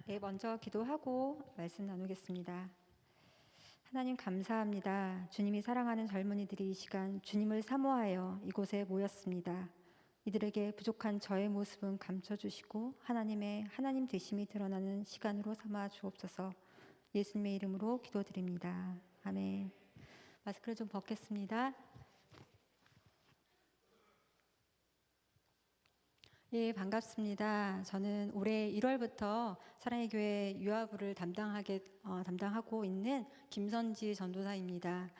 네, 먼저 기도하고 말씀 나누겠습니다. 하나님 감사합니다. 주님이 사랑하는 젊은이들이 이 시간 주님을 사모하여 이곳에 모였습니다. 이들에게 부족한 저의 모습은 감춰주시고 하나님의 하나님 되심이 드러나는 시간으로 삼아 주옵소서. 예수님의 이름으로 기도드립니다. 아멘. 마스크를 좀 벗겠습니다. 예, 반갑습니다. 저는 올해 1월부터 사랑의 교회 유아부를 담당하고 있는 김선지 전도사입니다.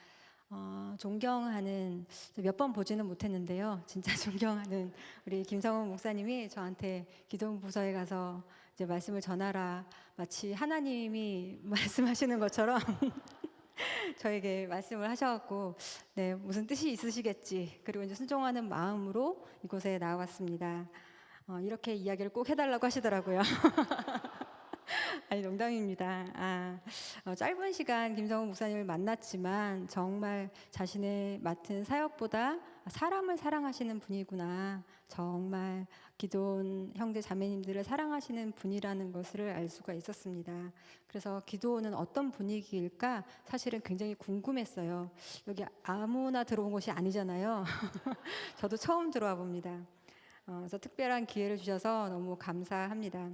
존경하는, 몇 번 보지는 못했는데요. 진짜 존경하는 우리 김성훈 목사님이 저한테 기도원 부서에 가서 이제 말씀을 전하라, 마치 하나님이 말씀하시는 것처럼 저에게 말씀을 하셔갖고, 네, 무슨 뜻이 있으시겠지. 그리고 이제 순종하는 마음으로 이곳에 나왔습니다. 이렇게 이야기를 꼭 해달라고 하시더라고요. 아니, 농담입니다. 짧은 시간 김성훈 목사님을 만났지만 정말 자신의 맡은 사역보다 사람을 사랑하시는 분이구나. 정말 기도원 형제 자매님들을 사랑하시는 분이라는 것을 알 수가 있었습니다. 그래서 기도원은 어떤 분위기일까 사실은 굉장히 궁금했어요. 여기 아무나 들어온 곳이 아니잖아요. 저도 처음 들어와 봅니다. 그래서 특별한 기회를 주셔서 너무 감사합니다.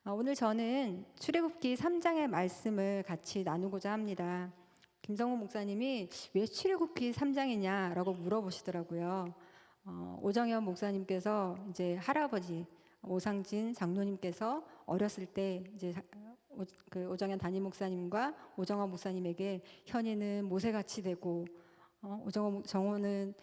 오늘 저는 출애굽기 3장의 말씀을 같이 나누고자 합니다. 김성훈 목사님이 왜 출애굽기 3장이냐라고 물어보시더라고요. 오정현 목사님께서 이제 할아버지 오상진 장로님께서 어렸을 때 이제 오정현 담임 목사님과 오정원 목사님에게 현이는 모세같이 되고 정호는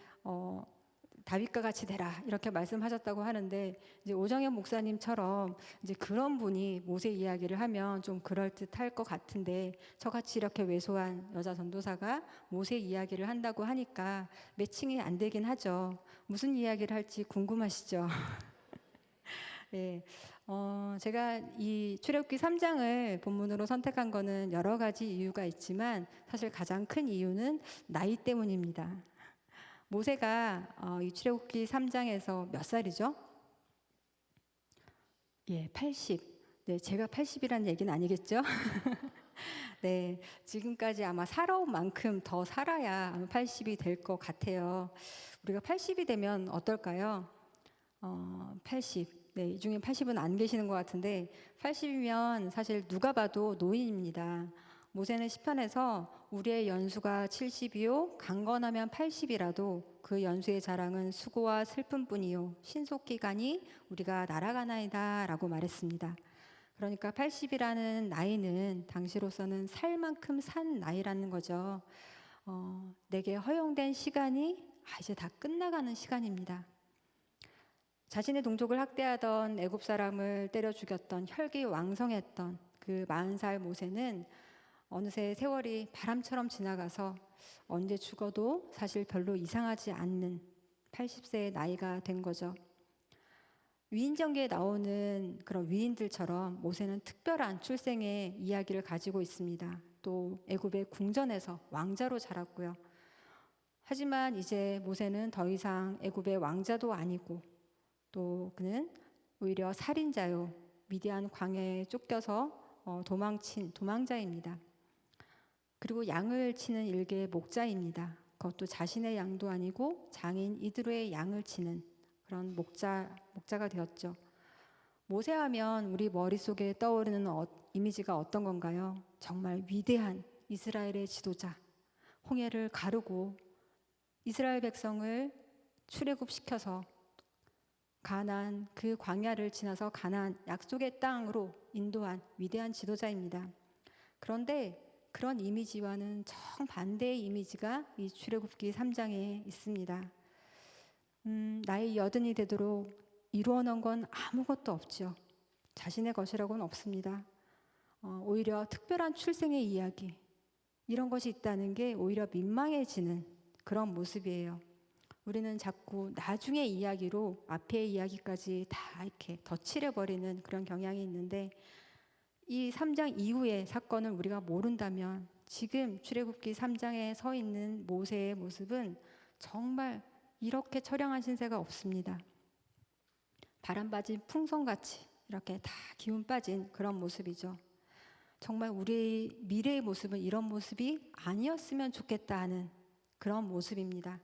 다윗과 같이 되라 이렇게 말씀하셨다고 하는데, 이제 오정현 목사님처럼 이제 그런 분이 모세 이야기를 하면 좀 그럴듯할 것 같은데, 저같이 이렇게 왜소한 여자 전도사가 모세 이야기를 한다고 하니까 매칭이 안 되긴 하죠. 무슨 이야기를 할지 궁금하시죠? 네, 제가 이 출애굽기 3장을 본문으로 선택한 거는 여러 가지 이유가 있지만 사실 가장 큰 이유는 나이 때문입니다. 모세가 이 출애굽기 3장에서 몇 살이죠? 예, 80. 네, 제가 80이라는 얘기는 아니겠죠? 네, 지금까지 아마 살아온 만큼 더 살아야 아마 80이 될 것 같아요. 우리가 80이 되면 어떨까요? 80. 네, 이 중에 80은 안 계시는 것 같은데 80이면 사실 누가 봐도 노인입니다. 모세는 시편에서 우리의 연수가 70이요 강건하면 80이라도 그 연수의 자랑은 수고와 슬픔뿐이요 신속기간이 우리가 날아가나이다 라고 말했습니다. 그러니까 80이라는 나이는 당시로서는 살 만큼 산 나이라는 거죠. 내게 허용된 시간이 이제 다 끝나가는 시간입니다. 자신의 동족을 학대하던 애굽 사람을 때려 죽였던 혈기왕성했던 그 40살 모세는 어느새 세월이 바람처럼 지나가서 언제 죽어도 사실 별로 이상하지 않는 80세의 나이가 된 거죠. 위인전기에 나오는 그런 위인들처럼 모세는 특별한 출생의 이야기를 가지고 있습니다. 또 애굽의 궁전에서 왕자로 자랐고요. 하지만 이제 모세는 더 이상 애굽의 왕자도 아니고 또 그는 오히려 살인자요, 미디안 광야에 쫓겨서 도망친 도망자입니다. 그리고 양을 치는 일개의 목자입니다. 그것도 자신의 양도 아니고 장인 이드로의 양을 치는 그런 목자가 되었죠. 모세하면 우리 머릿속에 떠오르는 이미지가 어떤 건가요? 정말 위대한 이스라엘의 지도자, 홍해를 가르고 이스라엘 백성을 출애굽시켜서 가나안 그 광야를 지나서 가나안 약속의 땅으로 인도한 위대한 지도자입니다. 그런데 그런 이미지와는 정반대의 이미지가 이 출애굽기 3장에 있습니다. 나이 80이 되도록 이루어 놓은 건 아무것도 없죠. 자신의 것이라고는 없습니다. 오히려 특별한 출생의 이야기, 이런 것이 있다는 게 오히려 민망해지는 그런 모습이에요. 우리는 자꾸 나중의 이야기로 앞의 이야기까지 다 이렇게 덧칠해버리는 그런 경향이 있는데, 이 3장 이후의 사건을 우리가 모른다면 지금 출애굽기 3장에 서 있는 모세의 모습은 정말 이렇게 처량한 신세가 없습니다. 바람맞은 풍선같이 이렇게 다 기운 빠진 그런 모습이죠. 정말 우리의 미래의 모습은 이런 모습이 아니었으면 좋겠다 하는 그런 모습입니다.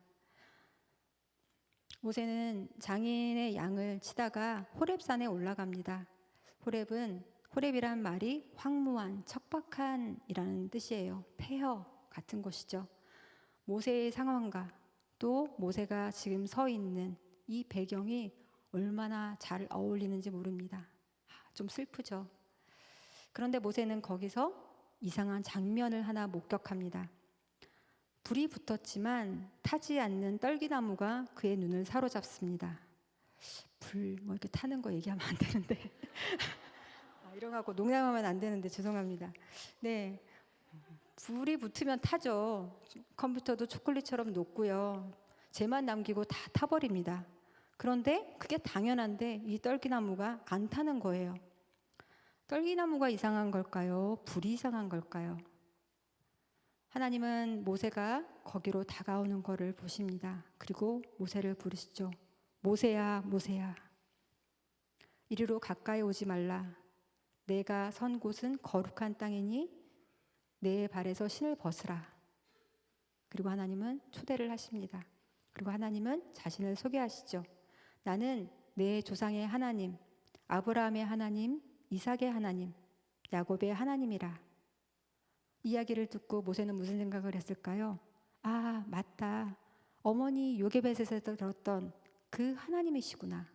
모세는 장인의 양을 치다가 호렙산에 올라갑니다. 호렙이란 말이 황무한, 척박한이라는 뜻이에요. 폐허 같은 곳이죠. 모세의 상황과 또 모세가 지금 서 있는 이 배경이 얼마나 잘 어울리는지 모릅니다. 좀 슬프죠. 그런데 모세는 거기서 이상한 장면을 하나 목격합니다. 불이 붙었지만 타지 않는 떨기나무가 그의 눈을 사로잡습니다. 불 뭐 이렇게 타는 거 얘기하면 안 되는데 이런 거 갖고 농담하면 안 되는데 죄송합니다. 네, 불이 붙으면 타죠. 컴퓨터도 초콜릿처럼 녹고요. 쟤만 남기고 다 타버립니다. 그런데 그게 당연한데 이 떨기나무가 안 타는 거예요. 떨기나무가 이상한 걸까요? 불이 이상한 걸까요? 하나님은 모세가 거기로 다가오는 것을 보십니다. 그리고 모세를 부르시죠. 모세야, 모세야. 이리로 가까이 오지 말라. 내가 선 곳은 거룩한 땅이니 내 발에서 신을 벗으라. 그리고 하나님은 초대를 하십니다. 그리고 하나님은 자신을 소개하시죠. 나는 내 조상의 하나님, 아브라함의 하나님, 이삭의 하나님, 야곱의 하나님이라. 이야기를 듣고 모세는 무슨 생각을 했을까요? 아, 맞다. 어머니 요게벳에서 들었던 그 하나님이시구나.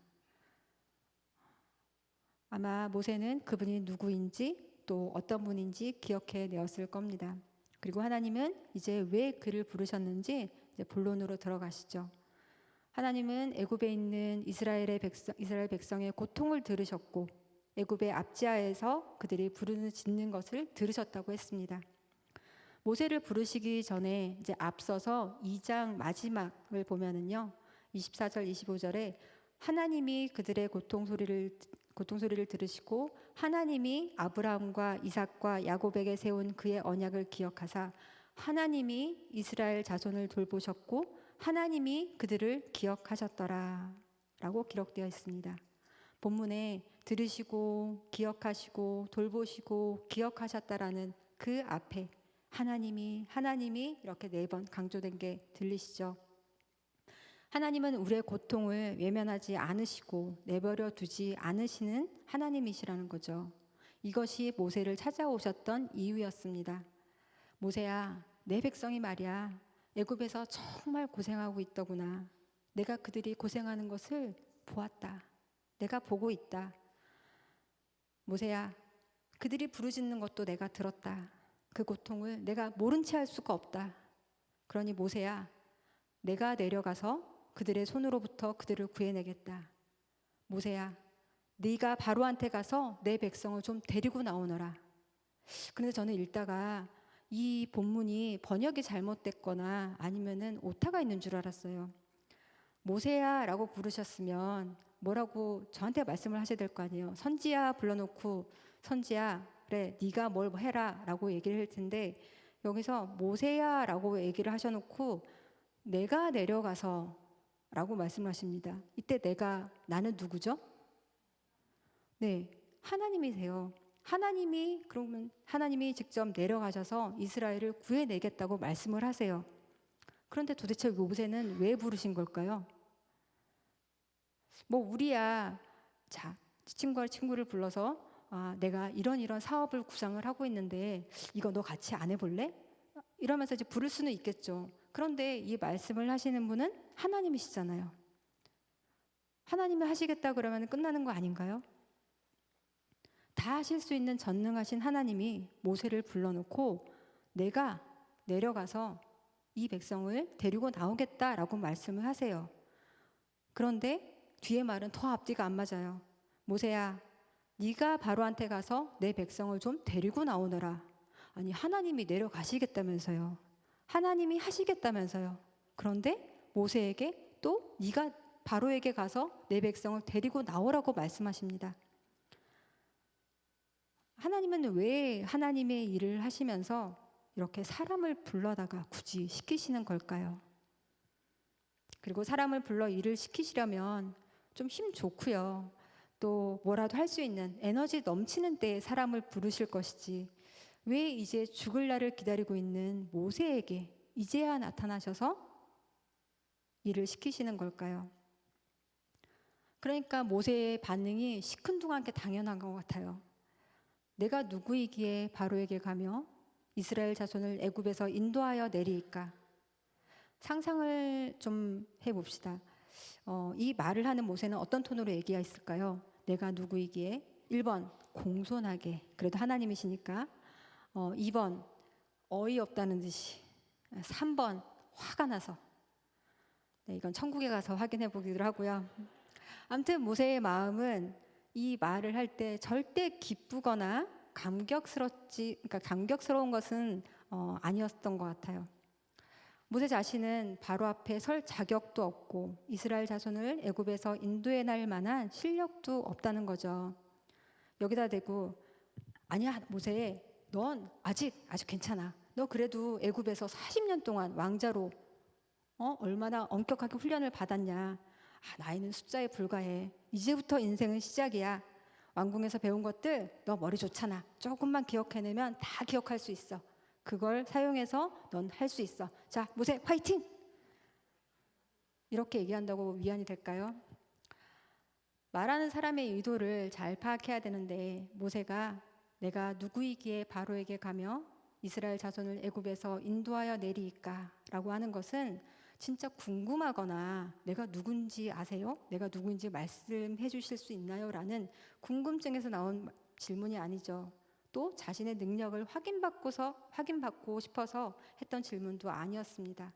아마 모세는 그분이 누구인지 또 어떤 분인지 기억해 내었을 겁니다. 그리고 하나님은 이제 왜 그를 부르셨는지 이제 본론으로 들어가시죠. 하나님은 애굽에 있는 이스라엘 백성의 고통을 들으셨고 애굽의 압지하에서 그들이 부르는 짓는 것을 들으셨다고 했습니다. 모세를 부르시기 전에 이제 앞서서 2장 마지막을 보면은요. 24절 25절에 하나님이 그들의 고통 소리를 들으시고 하나님이 아브라함과 이삭과 야곱에게 세운 그의 언약을 기억하사 하나님이 이스라엘 자손을 돌보셨고 하나님이 그들을 기억하셨더라 라고 기록되어 있습니다. 본문에 들으시고 기억하시고 돌보시고 기억하셨다라는 그 앞에 하나님이 이렇게 4번 강조된 게 들리시죠? 하나님은 우리의 고통을 외면하지 않으시고 내버려 두지 않으시는 하나님이시라는 거죠. 이것이 모세를 찾아오셨던 이유였습니다. 모세야, 내 백성이 말이야. 애굽에서 정말 고생하고 있더구나. 내가 그들이 고생하는 것을 보았다. 내가 보고 있다. 모세야, 그들이 부르짖는 것도 내가 들었다. 그 고통을 내가 모른 채 할 수가 없다. 그러니 모세야, 내가 내려가서 그들의 손으로부터 그들을 구해내겠다. 모세야, 네가 바로한테 가서 내 백성을 좀 데리고 나오너라. 그런데 저는 읽다가 이 본문이 번역이 잘못됐거나 아니면은 오타가 있는 줄 알았어요. 모세야 라고 부르셨으면 뭐라고 저한테 말씀을 하셔야 될 거 아니에요. 선지야 불러놓고 선지야 그래 네가 뭘 해라 라고 얘기를 할 텐데 여기서 모세야 라고 얘기를 하셔놓고 내가 내려가서 라고 말씀하십니다. 이때 나는 누구죠? 네, 하나님이세요. 그러면 하나님이 직접 내려가셔서 이스라엘을 구해내겠다고 말씀을 하세요. 그런데 도대체 모세는 왜 부르신 걸까요? 뭐 우리야 자 친구를 불러서 내가 이런 사업을 구상을 하고 있는데 이거 너 같이 안 해볼래? 이러면서 이제 부를 수는 있겠죠. 그런데 이 말씀을 하시는 분은 하나님이시잖아요. 하나님이 하시겠다 그러면 끝나는 거 아닌가요? 다 하실 수 있는 전능하신 하나님이 모세를 불러놓고 내가 내려가서 이 백성을 데리고 나오겠다라고 말씀을 하세요. 그런데 뒤에 말은 더 앞뒤가 안 맞아요. 모세야, 네가 바로한테 가서 내 백성을 좀 데리고 나오너라. 아니 하나님이 내려가시겠다면서요. 하나님이 하시겠다면서요. 그런데 모세에게 또 네가 바로에게 가서 내 백성을 데리고 나오라고 말씀하십니다. 하나님은 왜 하나님의 일을 하시면서 이렇게 사람을 불러다가 굳이 시키시는 걸까요? 그리고 사람을 불러 일을 시키시려면 좀 힘 좋고요. 또 뭐라도 할 수 있는 에너지 넘치는 때에 사람을 부르실 것이지 왜 이제 죽을 날을 기다리고 있는 모세에게 이제야 나타나셔서 일을 시키시는 걸까요? 그러니까 모세의 반응이 시큰둥하게 당연한 것 같아요. 내가 누구이기에 바로에게 가며 이스라엘 자손을 애굽에서 인도하여 내리이까? 상상을 좀 해봅시다. 이 말을 하는 모세는 어떤 톤으로 얘기했을까요? 내가 누구이기에? 1번 공손하게, 그래도 하나님이시니까. 2번 어이없다는 듯이. 3번 화가 나서. 네, 이건 천국에 가서 확인해 보기로 하고요. 아무튼 모세의 마음은 이 말을 할 때 절대 기쁘거나 감격스러운 것은 아니었던 것 같아요. 모세 자신은 바로 앞에 설 자격도 없고 이스라엘 자손을 애굽에서 인도해 날 만한 실력도 없다는 거죠. 여기다 대고 아니야 모세, 넌 아직 괜찮아. 너 그래도 애굽에서 40년 동안 왕자로 얼마나 엄격하게 훈련을 받았냐. 나이는 숫자에 불과해. 이제부터 인생은 시작이야. 왕궁에서 배운 것들 너 머리 좋잖아. 조금만 기억해내면 다 기억할 수 있어. 그걸 사용해서 넌 할 수 있어. 자, 모세 화이팅! 이렇게 얘기한다고 위안이 될까요? 말하는 사람의 의도를 잘 파악해야 되는데 모세가 내가 누구이기에 바로에게 가며 이스라엘 자손을 애굽에서 인도하여 내리이까? 라고 하는 것은 진짜 궁금하거나 내가 누군지 아세요? 내가 누구인지 말씀해 주실 수 있나요? 라는 궁금증에서 나온 질문이 아니죠. 또 자신의 능력을 확인받고 싶어서 했던 질문도 아니었습니다.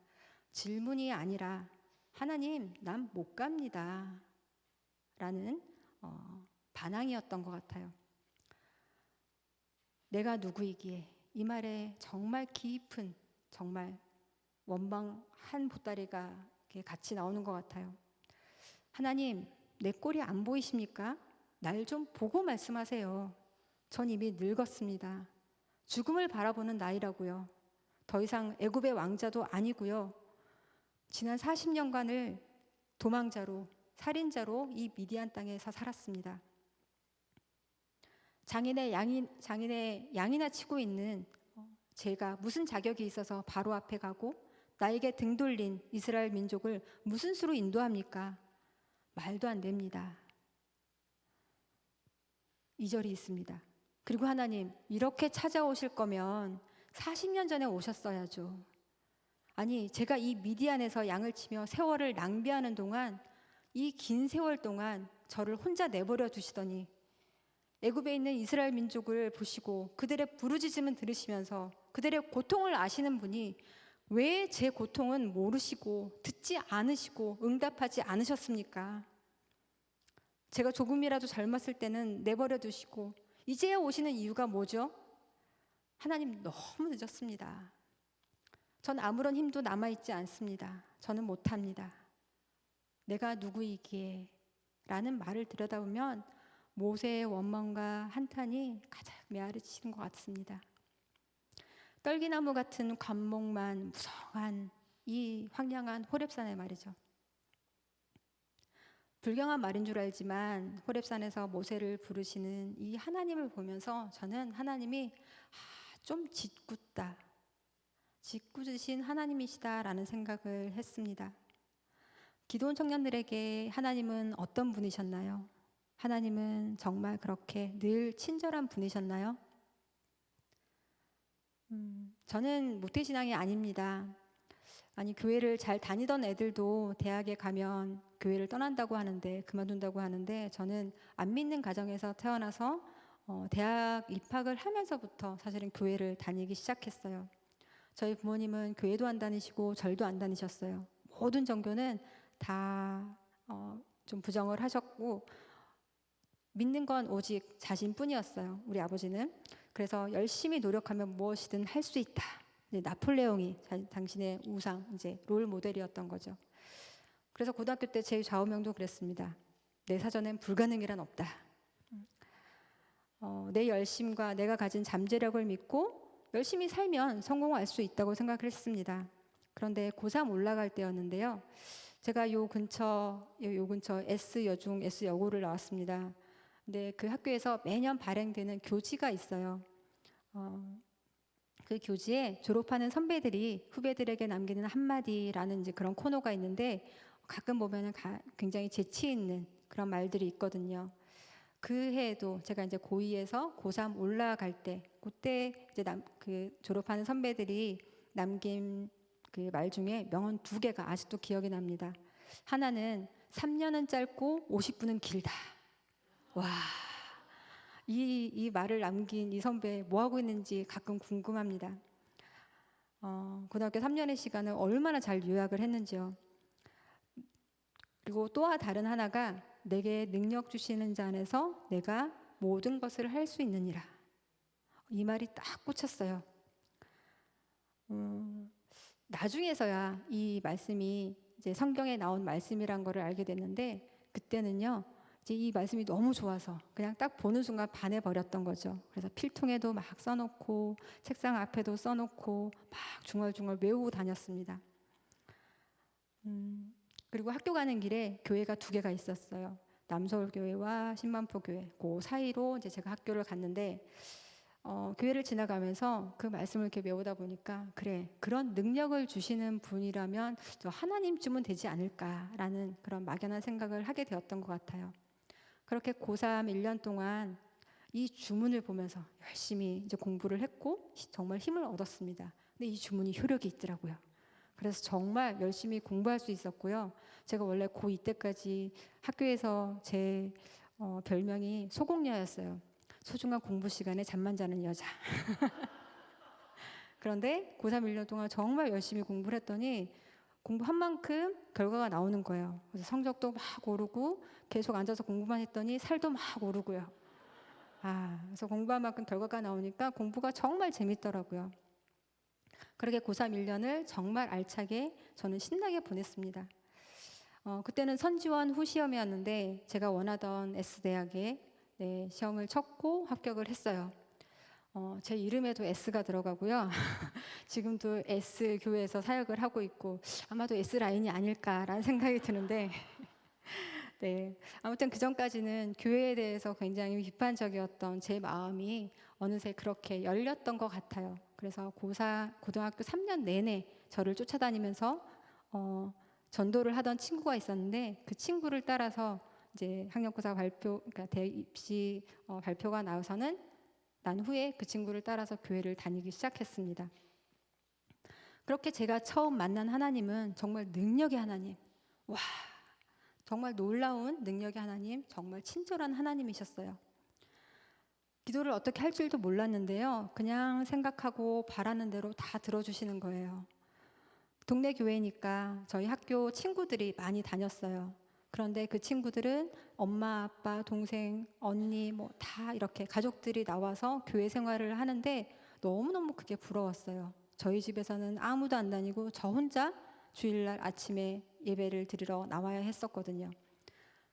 질문이 아니라 하나님, 난 못 갑니다. 라는 반항이었던 것 같아요. 내가 누구이기에 이 말에 정말 깊은 정말 원망 한 보따리가 같이 나오는 것 같아요. 하나님, 내 꼴이 안 보이십니까? 날 좀 보고 말씀하세요. 전 이미 늙었습니다. 죽음을 바라보는 나이라고요. 더 이상 애굽의 왕자도 아니고요. 지난 40년간을 도망자로, 살인자로 이 미디안 땅에서 살았습니다. 장인의 양이나 치고 있는 제가 무슨 자격이 있어서 바로 앞에 가고 나에게 등 돌린 이스라엘 민족을 무슨 수로 인도합니까? 말도 안 됩니다. 2절이 있습니다. 그리고 하나님, 이렇게 찾아오실 거면 40년 전에 오셨어야죠. 아니, 제가 이 미디안에서 양을 치며 세월을 낭비하는 동안 이 긴 세월 동안 저를 혼자 내버려 두시더니 애굽에 있는 이스라엘 민족을 보시고 그들의 부르짖음을 들으시면서 그들의 고통을 아시는 분이 왜 제 고통은 모르시고 듣지 않으시고 응답하지 않으셨습니까? 제가 조금이라도 젊었을 때는 내버려 두시고 이제야 오시는 이유가 뭐죠? 하나님, 너무 늦었습니다. 전 아무런 힘도 남아있지 않습니다. 저는 못합니다. 내가 누구이기에? 라는 말을 들여다보면 모세의 원망과 한탄이 가장 메아리치는 것 같습니다. 떨기나무 같은 관목만 무성한 이 황량한 호렙산의 말이죠. 불경한 말인 줄 알지만 호렙산에서 모세를 부르시는 이 하나님을 보면서 저는 하나님이 좀 짓궂으신 하나님이시다라는 생각을 했습니다. 기도원 청년들에게 하나님은 어떤 분이셨나요? 하나님은 정말 그렇게 늘 친절한 분이셨나요? 저는 모태신앙이 아닙니다. 아니, 교회를 잘 다니던 애들도 대학에 가면 교회를 떠난다고 하는데, 그만둔다고 하는데, 저는 안 믿는 가정에서 태어나서 대학 입학을 하면서부터 사실은 교회를 다니기 시작했어요. 저희 부모님은 교회도 안 다니시고 절도 안 다니셨어요. 모든 종교는 다 좀 부정을 하셨고 믿는 건 오직 자신뿐이었어요. 우리 아버지는. 그래서 열심히 노력하면 무엇이든 할 수 있다. 나폴레옹이 당신의 우상, 이제 롤 모델이었던 거죠. 그래서 고등학교 때 제 좌우명도 그랬습니다. 내 사전엔 불가능이란 없다. 내 열심과 내가 가진 잠재력을 믿고 열심히 살면 성공할 수 있다고 생각을 했습니다. 그런데 고3 올라갈 때였는데요. 제가 요 근처 S여중, S여고를 나왔습니다. 근데 그 학교에서 매년 발행되는 교지가 있어요. 그 교지에 졸업하는 선배들이 후배들에게 남기는 한마디라는 이제 그런 코너가 있는데, 가끔 보면은 굉장히 재치 있는 그런 말들이 있거든요. 그 해에도 제가 이제 고2에서 고3 올라갈 때, 그때 이제 그 졸업하는 선배들이 남긴 그 말 중에 명언 두 개가 아직도 기억이 납니다. 하나는 3년은 짧고 50분은 길다. 와, 이 말을 남긴 이 선배 뭐 하고 있는지 가끔 궁금합니다. 고등학교 3년의 시간을 얼마나 잘 요약을 했는지요. 그리고 또 다른 하나가 내게 능력 주시는 자 안에서 내가 모든 것을 할 수 있느니라. 이 말이 딱 꽂혔어요. 나중에서야 이 말씀이 이제 성경에 나온 말씀이란 거를 알게 됐는데, 그때는요 이제 이 말씀이 너무 좋아서 그냥 딱 보는 순간 반해버렸던 거죠. 그래서 필통에도 막 써놓고 책상 앞에도 써놓고 막 중얼중얼 외우고 다녔습니다. 그리고 학교 가는 길에 교회가 두 개가 있었어요. 남서울교회와 신만포교회. 그 사이로 이제 제가 학교를 갔는데, 교회를 지나가면서 그 말씀을 이렇게 외우다 보니까, 그래, 그런 능력을 주시는 분이라면 저 하나님쯤은 되지 않을까라는 그런 막연한 생각을 하게 되었던 것 같아요. 그렇게 고3 1년 동안 이 주문을 보면서 열심히 이제 공부를 했고 정말 힘을 얻었습니다. 근데 이 주문이 효력이 있더라고요. 그래서 정말 열심히 공부할 수 있었고요. 제가 원래 고2 때까지 학교에서 제 별명이 소공녀였어요. 소중한 공부 시간에 잠만 자는 여자. 그런데 고3 1년 동안 정말 열심히 공부를 했더니 공부한 만큼 결과가 나오는 거예요. 그래서 성적도 막 오르고 계속 앉아서 공부만 했더니 살도 막 오르고요. 그래서 공부한 만큼 결과가 나오니까 공부가 정말 재밌더라고요. 그렇게 고3 1년을 정말 알차게 저는 신나게 보냈습니다. 그때는 선지원 후 시험이었는데 제가 원하던 S대학에 시험을 쳤고 합격을 했어요. 제 이름에도 S가 들어가고요. 지금도 S 교회에서 사역을 하고 있고 아마도 S 라인이 아닐까라는 생각이 드는데 네, 아무튼 그 전까지는 교회에 대해서 굉장히 비판적이었던 제 마음이 어느새 그렇게 열렸던 것 같아요. 그래서 고등학교 3년 내내 저를 쫓아다니면서 전도를 하던 친구가 있었는데, 그 친구를 따라서 이제 학력고사 발표, 그러니까 대입시 발표가 나와서는 난 후에 그 친구를 따라서 교회를 다니기 시작했습니다. 그렇게 제가 처음 만난 하나님은 정말 능력의 하나님, 와, 정말 놀라운 능력의 하나님, 정말 친절한 하나님이셨어요. 기도를 어떻게 할 줄도 몰랐는데요, 그냥 생각하고 바라는 대로 다 들어주시는 거예요. 동네 교회니까 저희 학교 친구들이 많이 다녔어요. 그런데 그 친구들은 엄마, 아빠, 동생, 언니 뭐 다 이렇게 가족들이 나와서 교회 생활을 하는데 너무너무 그게 부러웠어요. 저희 집에서는 아무도 안 다니고 저 혼자 주일날 아침에 예배를 드리러 나와야 했었거든요.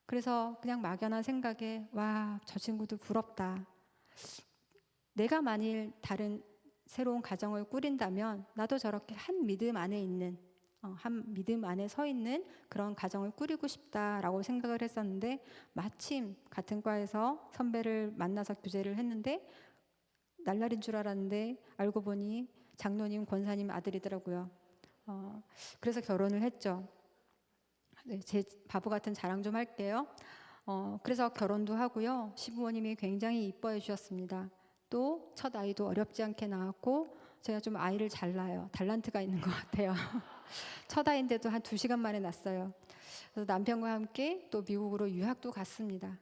그래서 그냥 막연한 생각에 와, 저 친구들 부럽다. 내가 만일 다른 새로운 가정을 꾸린다면 나도 저렇게 한 믿음 안에 있는 한 믿음 안에 서 있는 그런 가정을 꾸리고 싶다라고 생각을 했었는데, 마침 같은 과에서 선배를 만나서 교제를 했는데 날라린 줄 알았는데 알고 보니 장로님, 권사님 아들이더라고요. 그래서 결혼을 했죠. 네, 제 바보 같은 자랑 좀 할게요. 그래서 결혼도 하고요. 시부모님이 굉장히 이뻐해 주셨습니다. 또 첫 아이도 어렵지 않게 낳았고, 제가 좀 아이를 잘 낳아요. 달란트가 있는 것 같아요. 첫 아이인데도 한 2시간 만에 낳았어요. 그래서 남편과 함께 또 미국으로 유학도 갔습니다.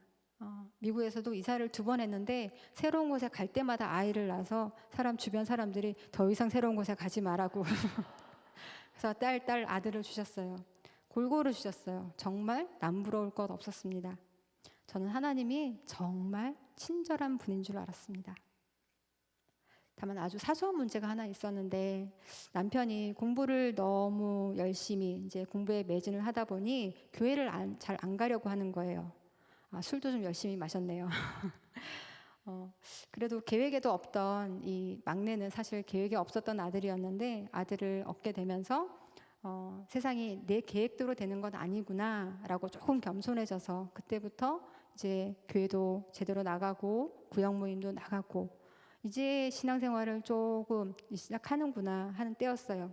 미국에서도 이사를 2번 했는데 새로운 곳에 갈 때마다 아이를 낳아서 주변 사람들이 더 이상 새로운 곳에 가지 말라고 그래서 딸 아들을 주셨어요. 골고루 주셨어요. 정말 남부러울 것 없었습니다. 저는 하나님이 정말 친절한 분인 줄 알았습니다. 다만 아주 사소한 문제가 하나 있었는데, 남편이 공부를 너무 열심히 이제 공부에 매진을 하다 보니 교회를 잘 안 가려고 하는 거예요. 술도 좀 열심히 마셨네요. 그래도 계획에도 없던 이 막내는 사실 계획에 없었던 아들이었는데, 아들을 얻게 되면서 세상이 내 계획대로 되는 건 아니구나 라고 조금 겸손해져서 그때부터 이제 교회도 제대로 나가고 구역 모임도 나가고 이제 신앙생활을 조금 시작하는구나 하는 때였어요.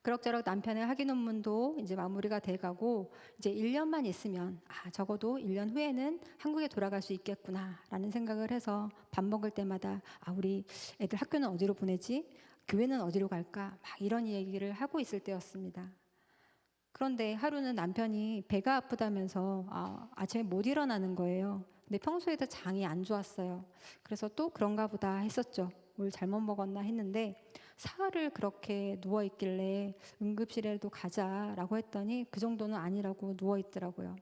그럭저럭 남편의 학위 논문도 이제 마무리가 돼가고 이제 1년만 있으면 적어도 1년 후에는 한국에 돌아갈 수 있겠구나라는 생각을 해서 밥 먹을 때마다 우리 애들 학교는 어디로 보내지? 교회는 어디로 갈까? 막 이런 얘기를 하고 있을 때였습니다. 그런데 하루는 남편이 배가 아프다면서 아침에 못 일어나는 거예요. 근데 평소에도 장이 안 좋았어요. 그래서 또 그런가 보다 했었죠. 뭘 잘못 먹었나 했는데 사흘을 그렇게 누워 있길래 응급실에도 가자라고 했더니 그 정도는 아니라고 누워 있더라고요.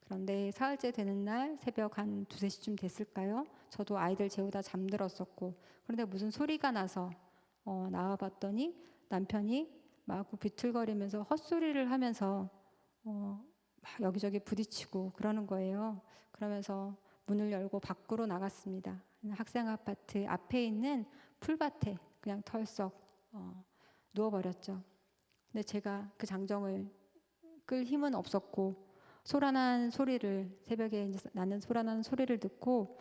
그런데 사흘째 되는 날 새벽 한 2, 3시쯤 됐을까요? 저도 아이들 재우다 잠들었었고 그런데 무슨 소리가 나서 나와봤더니 남편이 막 비틀거리면서 헛소리를 하면서 막 여기저기 부딪히고 그러는 거예요. 그러면서 문을 열고 밖으로 나갔습니다. 학생 아파트 앞에 있는 풀밭에 그냥 털썩 누워버렸죠. 근데 제가 그 장정을 끌 힘은 없었고 소란한 소리를 새벽에 이제 나는 소란한 소리를 듣고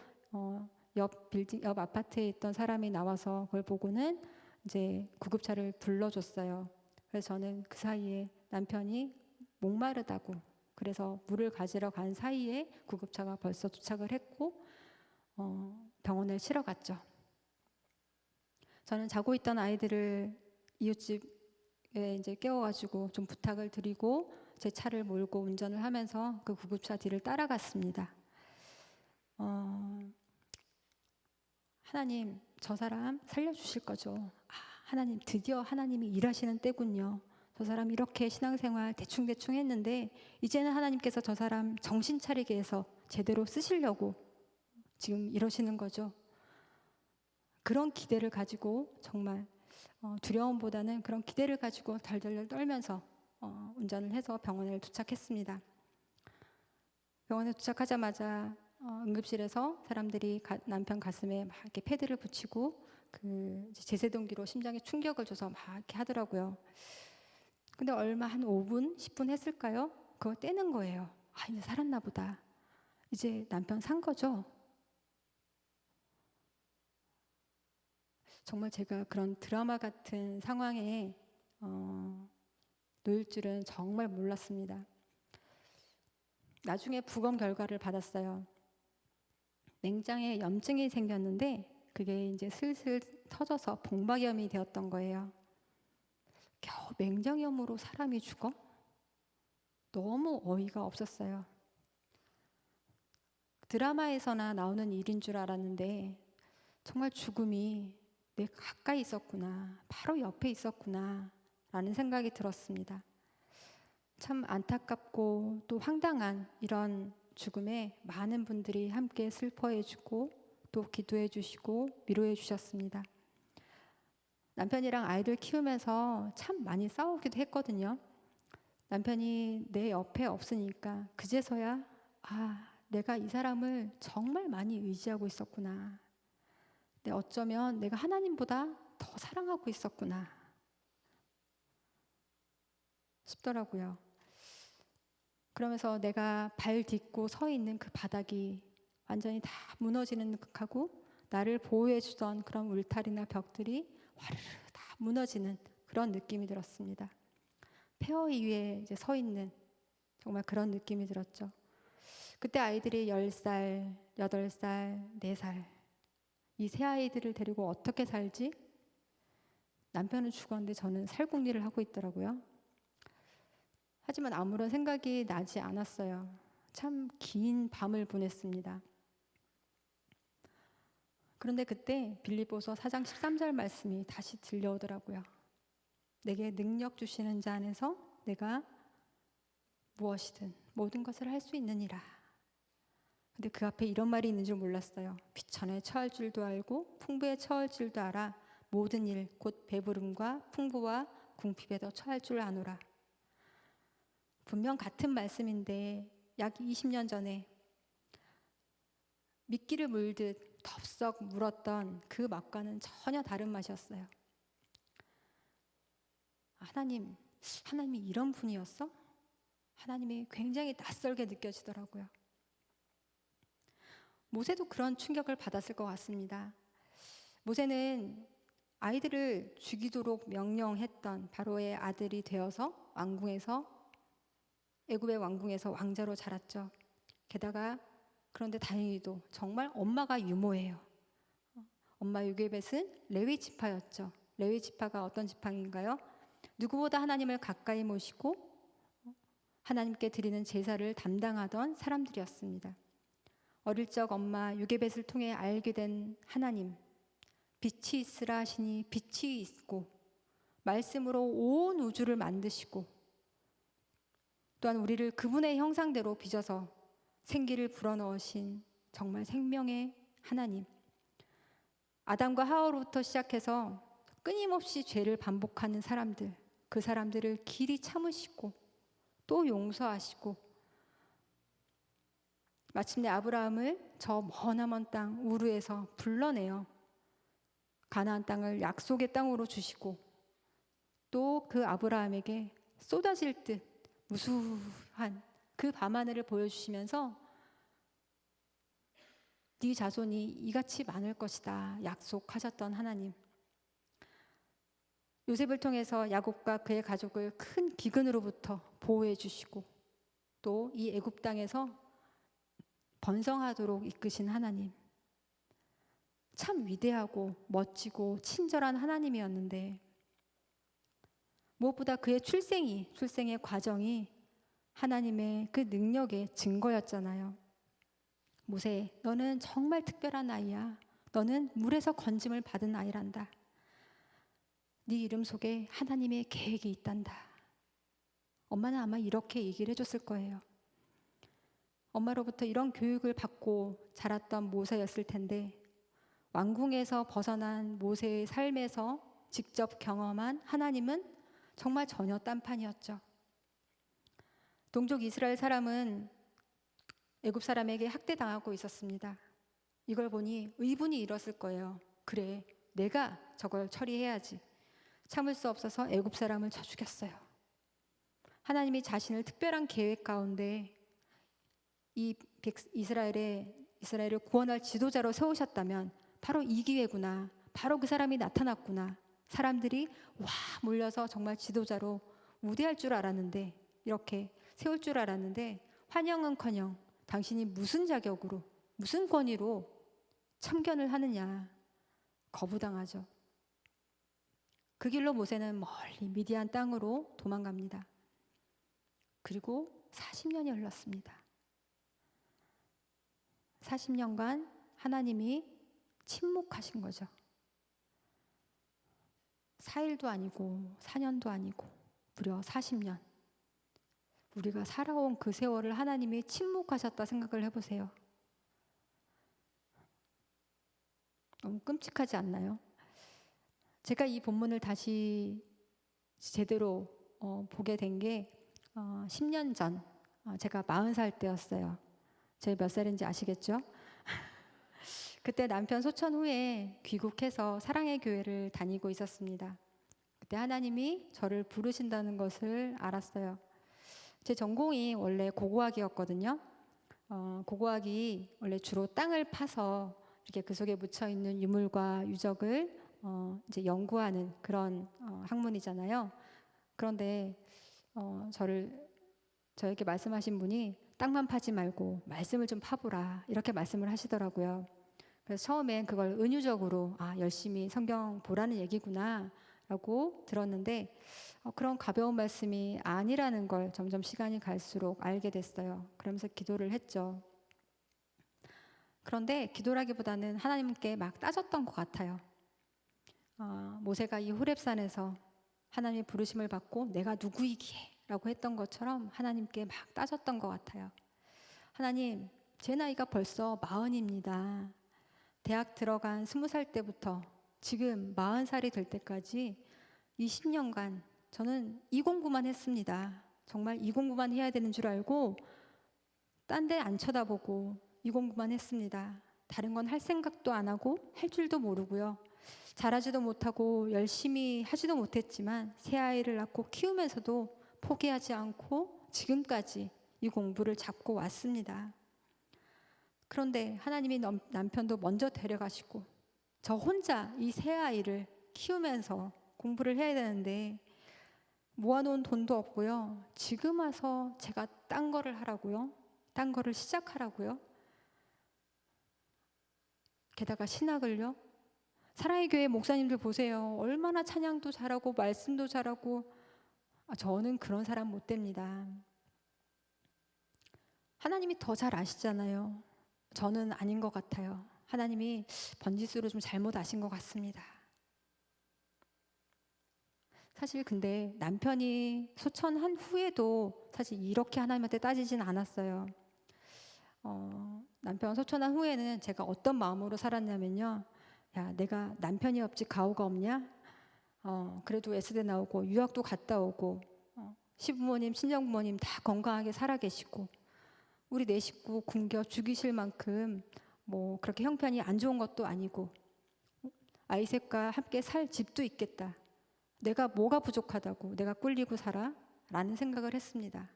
옆 아파트에 있던 사람이 나와서 그걸 보고는 이제 구급차를 불러줬어요. 그래서 저는 그 사이에 남편이 목마르다고 그래서 물을 가지러 간 사이에 구급차가 벌써 도착을 했고 병원을 치러 갔죠. 저는 자고 있던 아이들을 이웃집에 이제 깨워가지고 좀 부탁을 드리고 제 차를 몰고 운전을 하면서 그 구급차 뒤를 따라갔습니다. 하나님, 저 사람 살려주실 거죠? 하나님, 드디어 하나님이 일하시는 때군요. 저 사람 이렇게 신앙생활 대충대충 했는데 이제는 하나님께서 저 사람 정신 차리게 해서 제대로 쓰시려고 지금 이러시는 거죠. 그런 기대를 가지고 정말 두려움보다는 그런 기대를 가지고 덜덜덜 떨면서 운전을 해서 병원에 도착했습니다. 병원에 도착하자마자 응급실에서 사람들이 남편 가슴에 막 이렇게 패드를 붙이고 그 제세동기로 심장에 충격을 줘서 막 이렇게 하더라고요. 근데 얼마 한 5분, 10분 했을까요? 그거 떼는 거예요. 이제 살았나 보다. 이제 남편 산 거죠. 정말 제가 그런 드라마 같은 상황에 놓일 줄은 정말 몰랐습니다. 나중에 부검 결과를 받았어요. 맹장에 염증이 생겼는데 그게 이제 슬슬 터져서 복막염이 되었던 거예요. 겨우 맹장염으로 사람이 죽어? 너무 어이가 없었어요. 드라마에서나 나오는 일인 줄 알았는데 정말 죽음이 내 가까이 있었구나, 바로 옆에 있었구나 라는 생각이 들었습니다. 참 안타깝고 또 황당한 이런 죽음에 많은 분들이 함께 슬퍼해 주고 또 기도해 주시고 위로해 주셨습니다. 남편이랑 아이들 키우면서 참 많이 싸우기도 했거든요. 남편이 내 옆에 없으니까 그제서야 내가 이 사람을 정말 많이 의지하고 있었구나. 어쩌면 내가 하나님보다 더 사랑하고 있었구나 싶더라고요. 그러면서 내가 발 딛고 서 있는 그 바닥이 완전히 다 무너지는 듯하고 나를 보호해 주던 그런 울타리나 벽들이 와르르 다 무너지는 그런 느낌이 들었습니다. 폐허 위에 이제 서 있는 정말 그런 느낌이 들었죠. 그때 아이들이 10살, 8살, 4살 이 세 아이들을 데리고 어떻게 살지? 남편은 죽었는데 저는 살궁리를 하고 있더라고요. 하지만 아무런 생각이 나지 않았어요. 참 긴 밤을 보냈습니다. 그런데 그때 빌립보서 4장 13절 말씀이 다시 들려오더라고요. 내게 능력 주시는 자 안에서 내가 무엇이든 모든 것을 할 수 있느니라. 근데 그 앞에 이런 말이 있는 줄 몰랐어요. 비천에 처할 줄도 알고 풍부에 처할 줄도 알아. 모든 일 곧 배부름과 풍부와 궁핍에도 처할 줄 아노라. 분명 같은 말씀인데 약 20년 전에 미끼를 물듯 덥석 물었던 그 맛과는 전혀 다른 맛이었어요. 하나님이 이런 분이었어? 하나님이 굉장히 낯설게 느껴지더라고요. 모세도 그런 충격을 받았을 것 같습니다. 모세는 아이들을 죽이도록 명령했던 바로의 아들이 되어서 애굽의 왕궁에서 왕자로 자랐죠. 게다가 그런데 다행히도 정말 엄마가 유모예요. 엄마 요게벳은 레위 지파였죠. 레위 지파가 어떤 지파인가요? 누구보다 하나님을 가까이 모시고 하나님께 드리는 제사를 담당하던 사람들이었습니다. 어릴 적 엄마 요게벳을 통해 알게 된 하나님, 빛이 있으라 하시니 빛이 있고 말씀으로 온 우주를 만드시고 또한 우리를 그분의 형상대로 빚어서 생기를 불어넣으신 정말 생명의 하나님, 아담과 하와로부터 시작해서 끊임없이 죄를 반복하는 사람들, 그 사람들을 길이 참으시고 또 용서하시고 마침내 아브라함을 저 머나먼 땅 우르에서 불러내어 가나안 땅을 약속의 땅으로 주시고 또 그 아브라함에게 쏟아질 듯 무수한 그 밤하늘을 보여주시면서 네 자손이 이같이 많을 것이다 약속하셨던 하나님, 요셉을 통해서 야곱과 그의 가족을 큰 기근으로부터 보호해 주시고 또 이 애굽 땅에서 번성하도록 이끄신 하나님, 참 위대하고 멋지고 친절한 하나님이었는데 무엇보다 그의 출생의 과정이 하나님의 그 능력의 증거였잖아요. 모세, 너는 정말 특별한 아이야. 너는 물에서 건짐을 받은 아이란다. 네 이름 속에 하나님의 계획이 있단다. 엄마는 아마 이렇게 얘기를 해줬을 거예요. 엄마로부터 이런 교육을 받고 자랐던 모세였을 텐데 왕궁에서 벗어난 모세의 삶에서 직접 경험한 하나님은 정말 전혀 딴판이었죠. 동족 이스라엘 사람은 애굽 사람에게 학대당하고 있었습니다. 이걸 보니 의분이 일었을 거예요. 그래, 내가 저걸 처리해야지. 참을 수 없어서 애굽 사람을 쳐 죽였어요. 하나님이 자신을 특별한 계획 가운데 이스라엘을 구원할 지도자로 세우셨다면 바로 이 기회구나. 바로 그 사람이 나타났구나. 사람들이 와 몰려서 정말 지도자로 우대할 줄 알았는데, 이렇게 세울 줄 알았는데 환영은커녕 당신이 무슨 자격으로 무슨 권위로 참견을 하느냐, 거부당하죠. 그 길로 모세는 멀리 미디안 땅으로 도망갑니다. 그리고 40년이 흘렀습니다. 40년간 하나님이 침묵하신 거죠. 4일도 아니고 4년도 아니고 무려 40년. 우리가 살아온 그 세월을 하나님이 침묵하셨다 생각을 해보세요. 너무 끔찍하지 않나요? 제가 이 본문을 다시 제대로 보게 된 게 10년 전, 제가 40살 때였어요. 제가 몇 살인지 아시겠죠? 그때 남편 소천 후에 귀국해서 사랑의 교회를 다니고 있었습니다. 그때 하나님이 저를 부르신다는 것을 알았어요. 제 전공이 원래 고고학이었거든요. 고고학이 원래 주로 땅을 파서 이렇게 그 속에 묻혀 있는 유물과 유적을 이제 연구하는 그런 학문이잖아요. 그런데 저에게 말씀하신 분이 땅만 파지 말고 말씀을 좀 파보라 이렇게 말씀을 하시더라고요. 그래서 처음엔 그걸 은유적으로 열심히 성경 보라는 얘기구나 라고 들었는데 그런 가벼운 말씀이 아니라는 걸 점점 시간이 갈수록 알게 됐어요. 그러면서 기도를 했죠. 그런데 기도라기보다는 하나님께 막 따졌던 것 같아요. 모세가 이 호렙산에서 하나님의 부르심을 받고 내가 누구이기에 라고 했던 것처럼 하나님께 막 따졌던 것 같아요. 하나님, 제 나이가 벌써 40입니다. 대학 들어간 20살 때부터 지금 40살이 될 때까지 20년간 저는 이 공부만 했습니다. 정말 이 공부만 해야 되는 줄 알고 딴 데 안 쳐다보고 이 공부만 했습니다. 다른 건 할 생각도 안 하고 할 줄도 모르고요. 잘하지도 못하고 열심히 하지도 못했지만 새 아이를 낳고 키우면서도 포기하지 않고 지금까지 이 공부를 잡고 왔습니다. 그런데 하나님이 남편도 먼저 데려가시고 저 혼자 이 세 아이를 키우면서 공부를 해야 되는데 모아놓은 돈도 없고요. 지금 와서 제가 딴 거를 하라고요? 딴 거를 시작하라고요? 게다가 신학을요? 사랑의 교회 목사님들 보세요. 얼마나 찬양도 잘하고 말씀도 잘하고. 저는 그런 사람 못 됩니다. 하나님이 더 잘 아시잖아요. 저는 아닌 것 같아요. 하나님이 번지수로 좀 잘못 아신 것 같습니다. 사실 근데 남편이 소천한 후에도 사실 이렇게 하나님한테 따지진 않았어요. 남편 소천한 후에는 제가 어떤 마음으로 살았냐면요. 야, 내가 남편이 없지 가오가 없냐? 그래도 S대 나오고 유학도 갔다 오고 시부모님, 친정부모님 다 건강하게 살아계시고 우리 네 식구 굶겨 죽이실 만큼 뭐 그렇게 형편이 안 좋은 것도 아니고 아이 셋과 함께 살 집도 있겠다. 내가 뭐가 부족하다고 내가 꿀리고 살아? 라는 생각을 했습니다.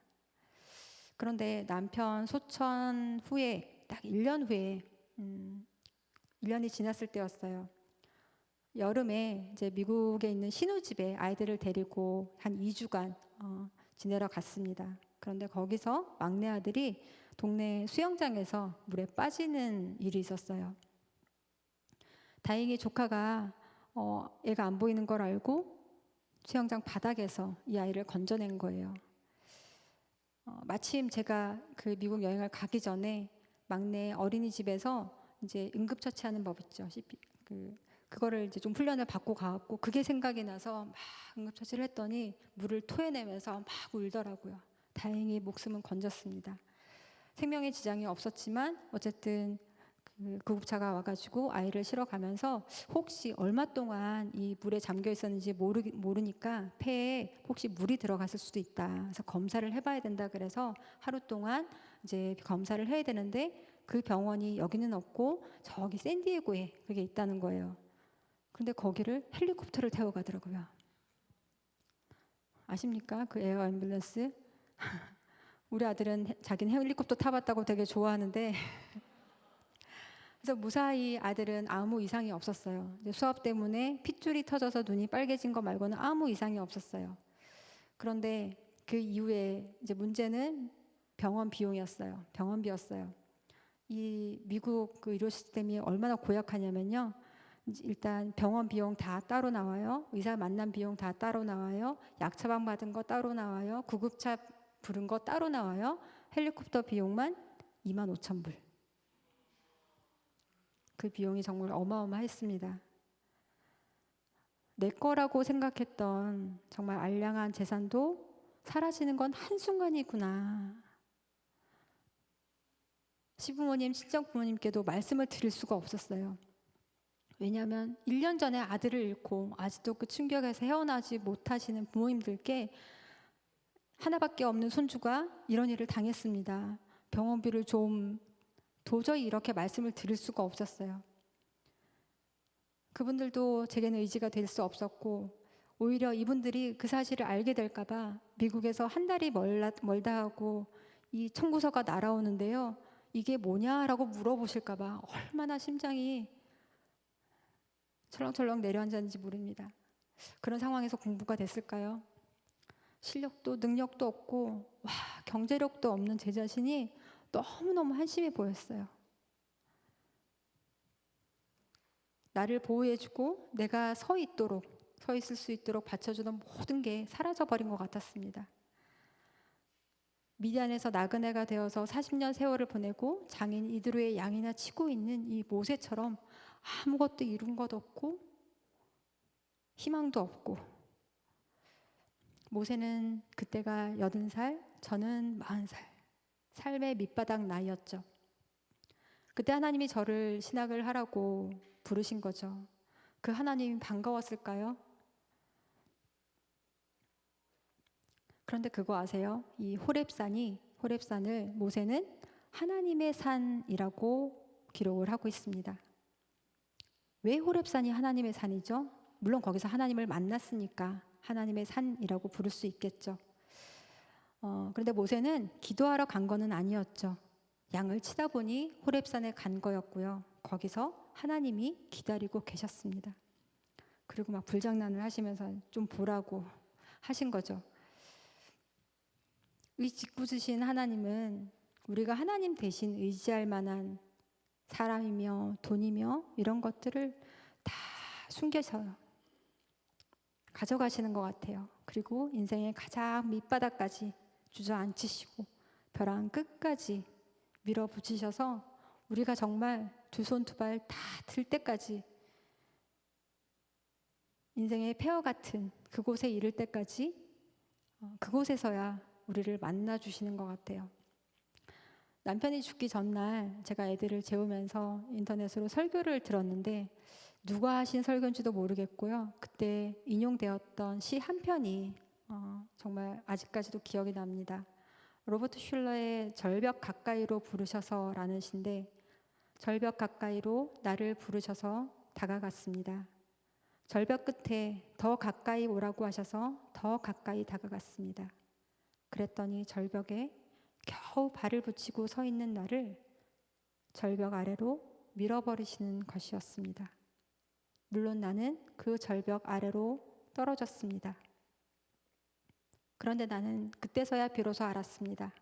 그런데 남편 소천 후에 딱 1년 후에 1년이 지났을 때였어요. 여름에 이제 미국에 있는 신우집에 아이들을 데리고 한 2주간 지내러 갔습니다. 그런데 거기서 막내 아들이 동네 수영장에서 물에 빠지는 일이 있었어요. 다행히 조카가 애가 안 보이는 걸 알고 수영장 바닥에서 이 아이를 건져낸 거예요. 마침 제가 그 미국 여행을 가기 전에 막내 어린이집에서 이제 응급처치하는 법 있죠. 그거를 이제 좀 훈련을 받고 가갖고 그게 생각이 나서 막 응급처치를 했더니 물을 토해내면서 막 울더라고요. 다행히 목숨은 건졌습니다. 생명의 지장이 없었지만 어쨌든 그 구급차가 와가지고 아이를 실어가면서 혹시 얼마 동안 이 물에 잠겨 있었는지 모르니까 폐에 혹시 물이 들어갔을 수도 있다. 그래서 검사를 해봐야 된다. 그래서 하루 동안 이제 검사를 해야 되는데 그 병원이 여기는 없고 저기 샌디에고에 그게 있다는 거예요. 근데 거기를 헬리콥터를 태워 가더라고요. 아십니까? 그 에어 앰뷸런스. 우리 아들은 자기는 헬리콥터 타봤다고 되게 좋아하는데 그래서 무사히 아들은 아무 이상이 없었어요. 이제 수업 때문에 핏줄이 터져서 눈이 빨개진 거 말고는 아무 이상이 없었어요. 그런데 그 이후에 이제 문제는 병원 비용이었어요. 병원비였어요. 이 미국 그 의료 시스템이 얼마나 고약하냐면요. 일단 병원 비용 다 따로 나와요. 의사 만남 비용 다 따로 나와요. 약 처방 받은 거 따로 나와요. 구급차 부른 거 따로 나와요. 헬리콥터 비용만 25,000불. 그 비용이 정말 어마어마했습니다. 내 거라고 생각했던 정말 알량한 재산도 사라지는 건 한순간이구나. 시부모님, 친정부모님께도 말씀을 드릴 수가 없었어요. 왜냐하면 1년 전에 아들을 잃고 아직도 그 충격에서 헤어나지 못하시는 부모님들께 하나밖에 없는 손주가 이런 일을 당했습니다. 병원비를 좀 도저히 이렇게 말씀을 드릴 수가 없었어요. 그분들도 제게는 의지가 될 수 없었고 오히려 이분들이 그 사실을 알게 될까봐 미국에서 한 달이 멀다 하고 이 청구서가 날아오는데요. 이게 뭐냐라고 물어보실까봐 얼마나 심장이 철렁철렁 내려앉았는지 모릅니다. 그런 상황에서 공부가 됐을까요? 실력도 능력도 없고 경제력도 없는 제 자신이 너무너무 한심해 보였어요. 나를 보호해주고 내가 서 있을 수 있도록 받쳐주던 모든 게 사라져버린 것 같았습니다. 미디안에서 나그네가 되어서 40년 세월을 보내고 장인 이드로의 양이나 치고 있는 이 모세처럼 아무것도 이룬 것 없고 희망도 없고 모세는 그때가 80살, 저는 40살 삶의 밑바닥 나이였죠. 그때 하나님이 저를 신학을 하라고 부르신 거죠. 그 하나님이 반가웠을까요? 그런데 그거 아세요? 이 호렙산을 모세는 하나님의 산이라고 기록을 하고 있습니다. 왜 호렙산이 하나님의 산이죠? 물론 거기서 하나님을 만났으니까 하나님의 산이라고 부를 수 있겠죠. 그런데 모세는 기도하러 간 거는 아니었죠. 양을 치다 보니 호렙산에 간 거였고요. 거기서 하나님이 기다리고 계셨습니다. 그리고 막 불장난을 하시면서 좀 보라고 하신 거죠. 이 짓궂으신 하나님은 우리가 하나님 대신 의지할 만한 사람이며 돈이며 이런 것들을 다 숨겨서 가져가시는 것 같아요. 그리고 인생의 가장 밑바닥까지 주저앉히시고 벼랑 끝까지 밀어붙이셔서 우리가 정말 두 손 두 발 다 들 때까지 인생의 폐허 같은 그곳에 이를 때까지 그곳에서야 우리를 만나주시는 것 같아요. 남편이 죽기 전날 제가 애들을 재우면서 인터넷으로 설교를 들었는데 누가 하신 설교인지도 모르겠고요. 그때 인용되었던 시 한 편이 정말 아직까지도 기억이 납니다. 로버트 슐러의 절벽 가까이로 부르셔서라는 시인데, 절벽 가까이로 나를 부르셔서 다가갔습니다. 절벽 끝에 더 가까이 오라고 하셔서 더 가까이 다가갔습니다. 그랬더니 절벽에 겨우 발을 붙이고 서 있는 나를 절벽 아래로 밀어버리시는 것이었습니다. 물론 나는 그 절벽 아래로 떨어졌습니다. 그런데 나는 그때서야 비로소 알았습니다.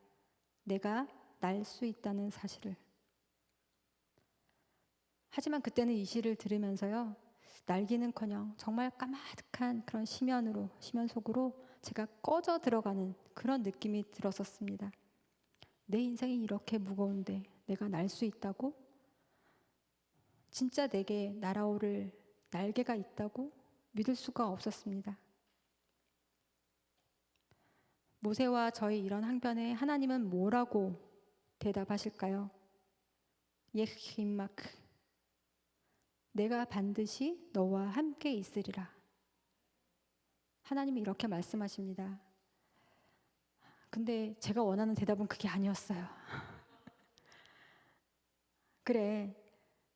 내가 날 수 있다는 사실을. 하지만 그때는 이 시를 들으면서요, 날기는커녕 정말 까마득한 그런 심연 속으로 제가 꺼져 들어가는 그런 느낌이 들었었습니다. 내 인생이 이렇게 무거운데 내가 날 수 있다고? 진짜 내게 날아오를 날개가 있다고? 믿을 수가 없었습니다. 모세와 저의 이런 항변에 하나님은 뭐라고 대답하실까요? 예히마크, 내가 반드시 너와 함께 있으리라. 하나님이 이렇게 말씀하십니다. 근데 제가 원하는 대답은 그게 아니었어요. 그래,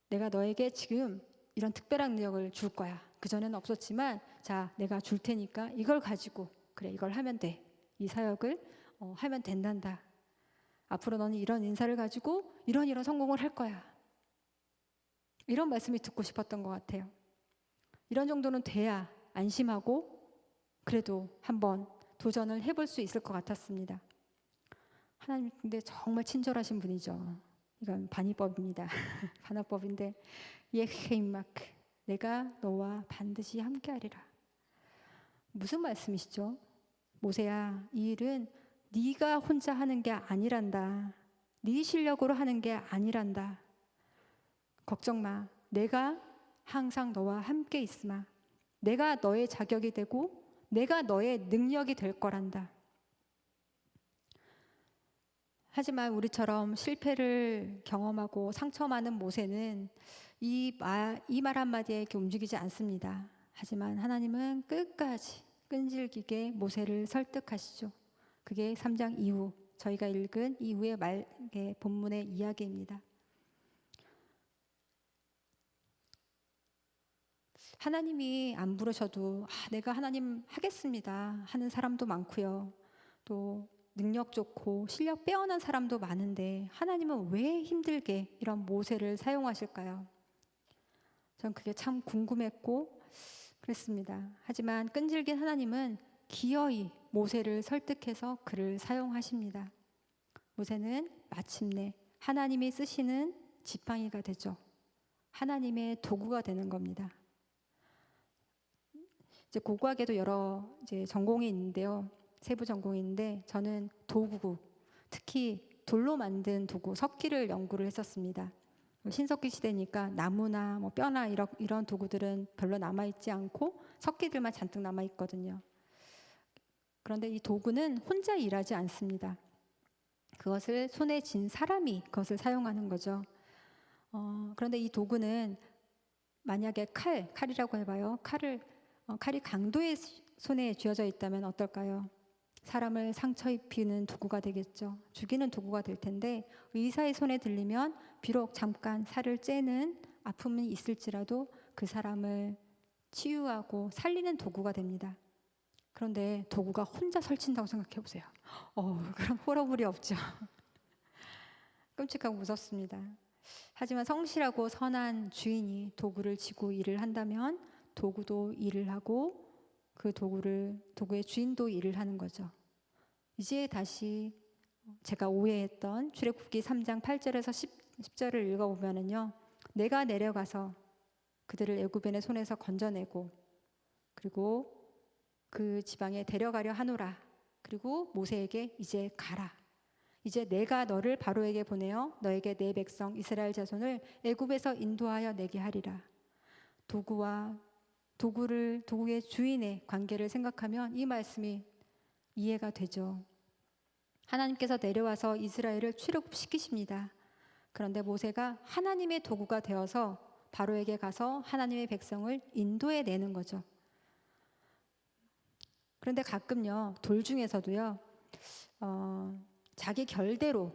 내가 너에게 지금 이런 특별한 능력을 줄 거야. 그전에는 없었지만 자, 내가 줄 테니까 이걸 가지고 그래, 이걸 하면 돼. 이 사역을 하면 된단다. 앞으로 너는 이런 인사를 가지고 이런 성공을 할 거야. 이런 말씀이 듣고 싶었던 것 같아요. 이런 정도는 돼야 안심하고 그래도 한번 도전을 해볼 수 있을 것 같았습니다. 하나님 근데 정말 친절하신 분이죠. 이건 반의법입니다. 반어법인데 예헤임마크, 내가 너와 반드시 함께하리라. 무슨 말씀이시죠? 모세야, 이 일은 네가 혼자 하는 게 아니란다. 네 실력으로 하는 게 아니란다. 걱정 마. 내가 항상 너와 함께 있으마. 내가 너의 자격이 되고 내가 너의 능력이 될 거란다. 하지만 우리처럼 실패를 경험하고 상처 많은 모세는 이 말 한마디에 이렇게 움직이지 않습니다. 하지만 하나님은 끝까지 끈질기게 모세를 설득하시죠. 그게 3장 이후 저희가 읽은 이후의 본문의 이야기입니다. 하나님이 안 부르셔도 내가 하나님 하겠습니다 하는 사람도 많고요. 또 능력 좋고 실력 빼어난 사람도 많은데 하나님은 왜 힘들게 이런 모세를 사용하실까요? 전 그게 참 궁금했고 그랬습니다. 하지만 끈질긴 하나님은 기어이 모세를 설득해서 그를 사용하십니다. 모세는 마침내 하나님이 쓰시는 지팡이가 되죠. 하나님의 도구가 되는 겁니다. 이제 고고학에도 여러 전공이 있는데요. 세부 전공이 있는데 저는 도구, 특히 돌로 만든 도구, 석기를 연구를 했었습니다. 신석기 시대니까 나무나 뼈나 이런 도구들은 별로 남아있지 않고 석기들만 잔뜩 남아있거든요. 그런데 이 도구는 혼자 일하지 않습니다. 그것을 손에 쥔 사람이 그것을 사용하는 거죠. 그런데 이 도구는 만약에 칼이라고 해봐요. 칼이 강도의 손에 쥐어져 있다면 어떨까요? 사람을 상처 입히는 도구가 되겠죠. 죽이는 도구가 될 텐데 의사의 손에 들리면 비록 잠깐 살을 째는 아픔이 있을지라도 그 사람을 치유하고 살리는 도구가 됩니다. 그런데 도구가 혼자 설친다고 생각해 보세요. 그럼 호러물이 없죠. 끔찍하고 무섭습니다. 하지만 성실하고 선한 주인이 도구를 쥐고 일을 한다면 도구도 일을 하고 그 도구의 주인도 일을 하는 거죠. 이제 다시 제가 오해했던 출애굽기 3장 8절에서 10절을 읽어보면은요, 내가 내려가서 그들을 애굽인의 손에서 건져내고 그리고 그 지방에 데려가려 하노라. 그리고 모세에게 이제 가라. 이제 내가 너를 바로에게 보내어 너에게 내 백성 이스라엘 자손을 애굽에서 인도하여 내게 하리라. 도구의 주인의 관계를 생각하면 이 말씀이 이해가 되죠. 하나님께서 내려와서 이스라엘을 출애굽시키십니다. 그런데 모세가 하나님의 도구가 되어서 바로에게 가서 하나님의 백성을 인도해 내는 거죠. 그런데 가끔요, 돌 중에서도요, 자기 결대로,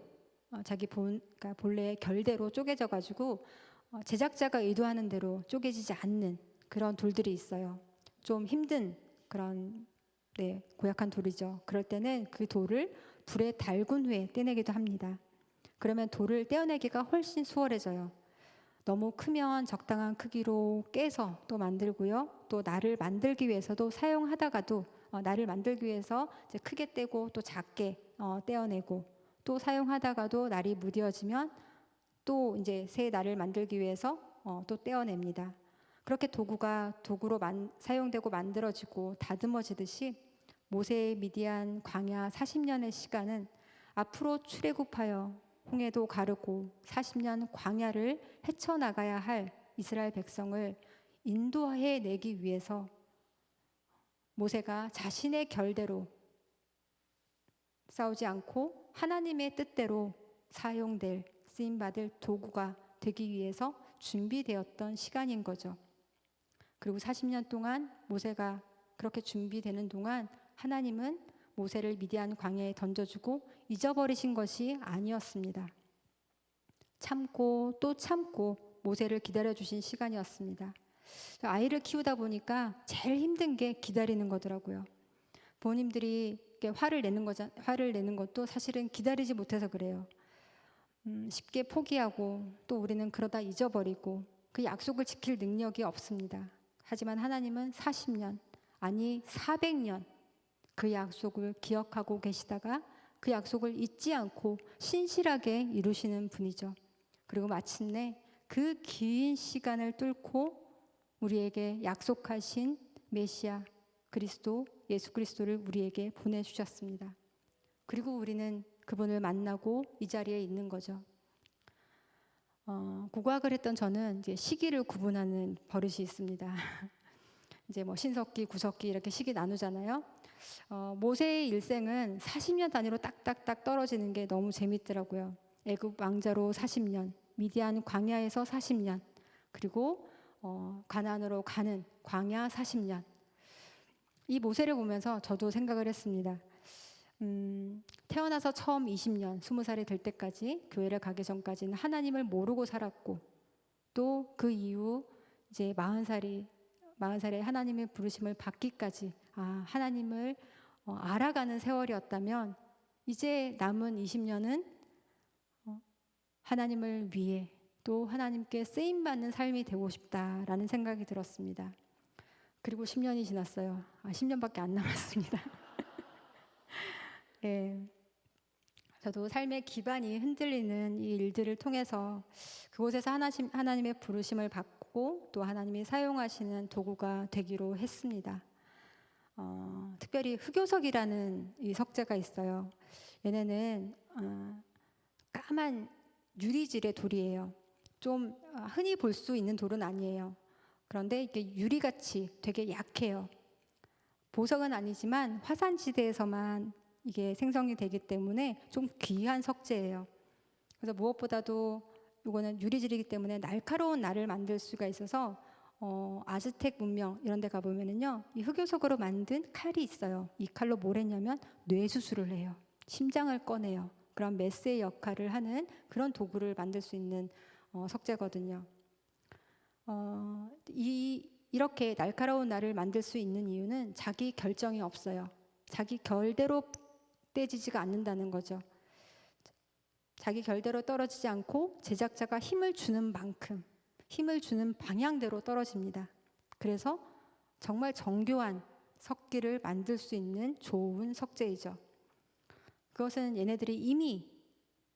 그러니까 본래의 결대로 쪼개져 가지고 제작자가 의도하는 대로 쪼개지지 않는 그런 돌들이 있어요. 좀 힘든 그런 고약한 돌이죠. 그럴 때는 그 돌을 불에 달군 후에 떼내기도 합니다. 그러면 돌을 떼어내기가 훨씬 수월해져요. 너무 크면 적당한 크기로 깨서 또 만들고요. 또 날을 만들기 위해서도 사용하다가도 날을 만들기 위해서 이제 크게 떼고 또 작게 떼어내고 또 사용하다가도 날이 무뎌지면 또 이제 새 날을 만들기 위해서 또 떼어냅니다. 그렇게 도구로 사용되고 만들어지고 다듬어지듯이 모세의 미디안 광야 40년의 시간은 앞으로 출애굽하여 홍해도 가르고 40년 광야를 헤쳐나가야 할 이스라엘 백성을 인도해 내기 위해서 모세가 자신의 결대로 싸우지 않고 하나님의 뜻대로 쓰임받을 도구가 되기 위해서 준비되었던 시간인 거죠. 그리고 40년 동안 모세가 그렇게 준비되는 동안 하나님은 모세를 미디안 광야에 던져주고 잊어버리신 것이 아니었습니다. 참고 또 참고 모세를 기다려주신 시간이었습니다. 아이를 키우다 보니까 제일 힘든 게 기다리는 거더라고요. 부모님들이 화를 내는 것도 사실은 기다리지 못해서 그래요. 쉽게 포기하고 또 우리는 그러다 잊어버리고 그 약속을 지킬 능력이 없습니다. 하지만 하나님은 40년, 아니 400년 그 약속을 기억하고 계시다가 그 약속을 잊지 않고 신실하게 이루시는 분이죠. 그리고 마침내 그 긴 시간을 뚫고 우리에게 약속하신 메시아 그리스도, 예수 그리스도를 우리에게 보내주셨습니다. 그리고 우리는 그분을 만나고 이 자리에 있는 거죠. 국악을 했던 저는 이제 시기를 구분하는 버릇이 있습니다. 이제 뭐 신석기, 구석기 이렇게 시기 나누잖아요. 모세의 일생은 40년 단위로 딱딱딱 떨어지는 게 너무 재밌더라고요. 애굽 왕자로 40년, 미디안 광야에서 40년, 그리고 가나안으로 가는 광야 40년. 이 모세를 보면서 저도 생각을 했습니다. 태어나서 처음 20년, 20살이 될 때까지 교회를 가기 전까지는 하나님을 모르고 살았고 또 그 이후 이제 40살에 하나님의 부르심을 받기까지 하나님을 알아가는 세월이었다면 이제 남은 20년은 하나님을 위해 또 하나님께 쓰임받는 삶이 되고 싶다라는 생각이 들었습니다. 그리고 10년이 지났어요. 10년밖에 안 남았습니다. 네. 저도 삶의 기반이 흔들리는 이 일들을 통해서 그곳에서 하나님의 부르심을 받고 또 하나님이 사용하시는 도구가 되기로 했습니다. 특별히 흑요석이라는 이 석재가 있어요. 얘네는 까만 유리질의 돌이에요. 좀 흔히 볼 수 있는 돌은 아니에요. 그런데 이게 유리같이 되게 약해요. 보석은 아니지만 화산지대에서만 이게 생성이 되기 때문에 좀 귀한 석재예요. 그래서 무엇보다도 이거는 유리질이기 때문에 날카로운 날을 만들 수가 있어서 아즈텍 문명 이런 데 가보면은요, 이 흑요석으로 만든 칼이 있어요. 이 칼로 뭘 했냐면 뇌수술을 해요. 심장을 꺼내요. 그런 메스의 역할을 하는 그런 도구를 만들 수 있는 석재거든요. 이렇게 날카로운 날을 만들 수 있는 이유는 자기 결정이 없어요. 자기 결대로 떼지지가 않는다는 거죠. 자기 결대로 떨어지지 않고 제작자가 힘을 주는 만큼, 힘을 주는 방향대로 떨어집니다. 그래서 정말 정교한 석기를 만들 수 있는 좋은 석재이죠. 그것은 얘네들이 이미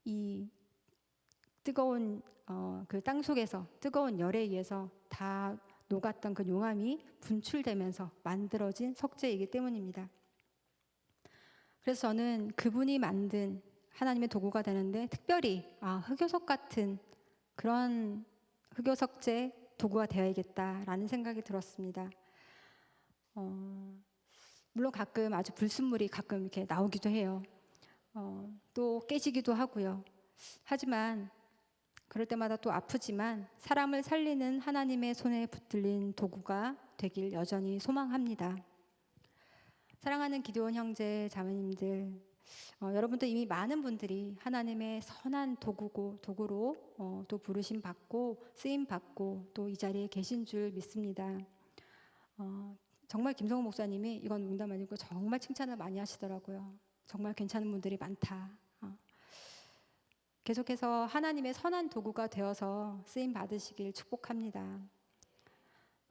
이 뜨거운 그 땅 속에서 뜨거운 열에 의해서 다 녹았던 그 용암이 분출되면서 만들어진 석재이기 때문입니다. 그래서 저는 그분이 만든 하나님의 도구가 되는데 특별히 흑요석 같은 그런 흑요석재 도구가 되어야겠다라는 생각이 들었습니다. 물론 가끔 아주 불순물이 가끔 이렇게 나오기도 해요. 또 깨지기도 하고요. 하지만 그럴 때마다 또 아프지만 사람을 살리는 하나님의 손에 붙들린 도구가 되길 여전히 소망합니다. 사랑하는 기도원 형제 자매님들, 여러분도 이미 많은 분들이 하나님의 선한 도구로 또 부르심 받고 쓰임 받고 또 이 자리에 계신 줄 믿습니다. 정말 김성호 목사님이 이건 농담 아니고 정말 칭찬을 많이 하시더라고요. 정말 괜찮은 분들이 많다. 계속해서 하나님의 선한 도구가 되어서 쓰임 받으시길 축복합니다.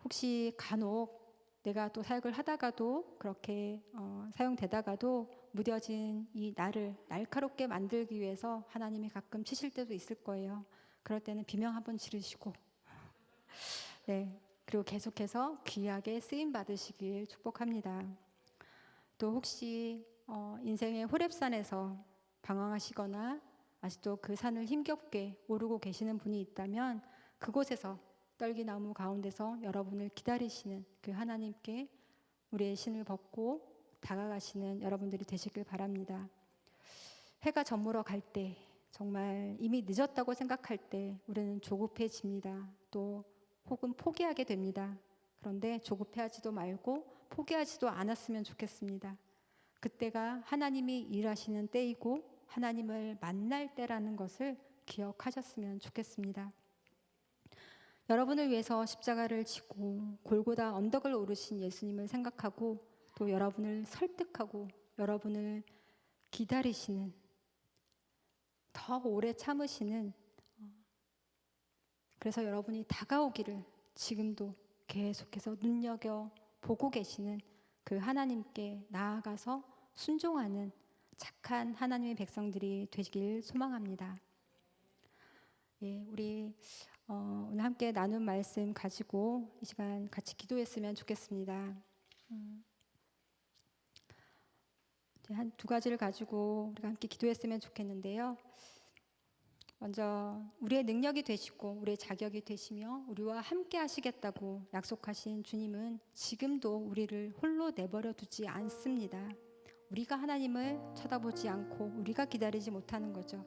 혹시 간혹 내가 또 사역을 하다가도 그렇게 사용되다가도 무뎌진 이 나를 날카롭게 만들기 위해서 하나님이 가끔 치실 때도 있을 거예요. 그럴 때는 비명 한번 지르시고 네, 그리고 계속해서 귀하게 쓰임 받으시길 축복합니다. 또 혹시 인생의 호렙산에서 방황하시거나 아직도 그 산을 힘겹게 오르고 계시는 분이 있다면 그곳에서 떨기나무 가운데서 여러분을 기다리시는 그 하나님께 우리의 신을 벗고 다가가시는 여러분들이 되시길 바랍니다. 해가 저물어 갈 때, 정말 이미 늦었다고 생각할 때 우리는 조급해집니다. 또 혹은 포기하게 됩니다. 그런데 조급해하지도 말고 포기하지도 않았으면 좋겠습니다. 그때가 하나님이 일하시는 때이고 하나님을 만날 때라는 것을 기억하셨으면 좋겠습니다. 여러분을 위해서 십자가를 지고 골고다 언덕을 오르신 예수님을 생각하고 또 여러분을 설득하고 여러분을 기다리시는 더 오래 참으시는 그래서 여러분이 다가오기를 지금도 계속해서 눈여겨 보고 계시는 그 하나님께 나아가서 순종하는 착한 하나님의 백성들이 되시길 소망합니다. 예, 우리 오늘 함께 나눈 말씀 가지고 이 시간 같이 기도했으면 좋겠습니다. 한 두 가지를 가지고 우리가 함께 기도했으면 좋겠는데요. 먼저 우리의 능력이 되시고 우리의 자격이 되시며 우리와 함께 하시겠다고 약속하신 주님은 지금도 우리를 홀로 내버려 두지 않습니다. 우리가 하나님을 쳐다보지 않고 우리가 기다리지 못하는 거죠.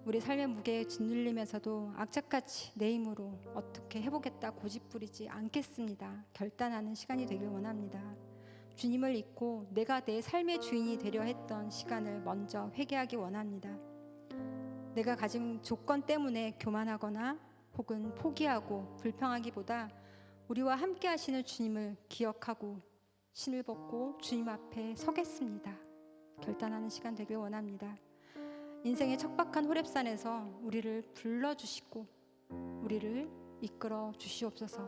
우리 삶의 무게에 짓눌리면서도 악착같이 내 힘으로 어떻게 해보겠다 고집부리지 않겠습니다. 결단하는 시간이 되길 원합니다. 주님을 잊고 내가 내 삶의 주인이 되려 했던 시간을 먼저 회개하기 원합니다. 내가 가진 조건 때문에 교만하거나 혹은 포기하고 불평하기보다 우리와 함께 하시는 주님을 기억하고 신을 벗고 주님 앞에 서겠습니다. 결단하는 시간 되길 원합니다. 인생의 척박한 호렙산에서 우리를 불러주시고 우리를 이끌어 주시옵소서.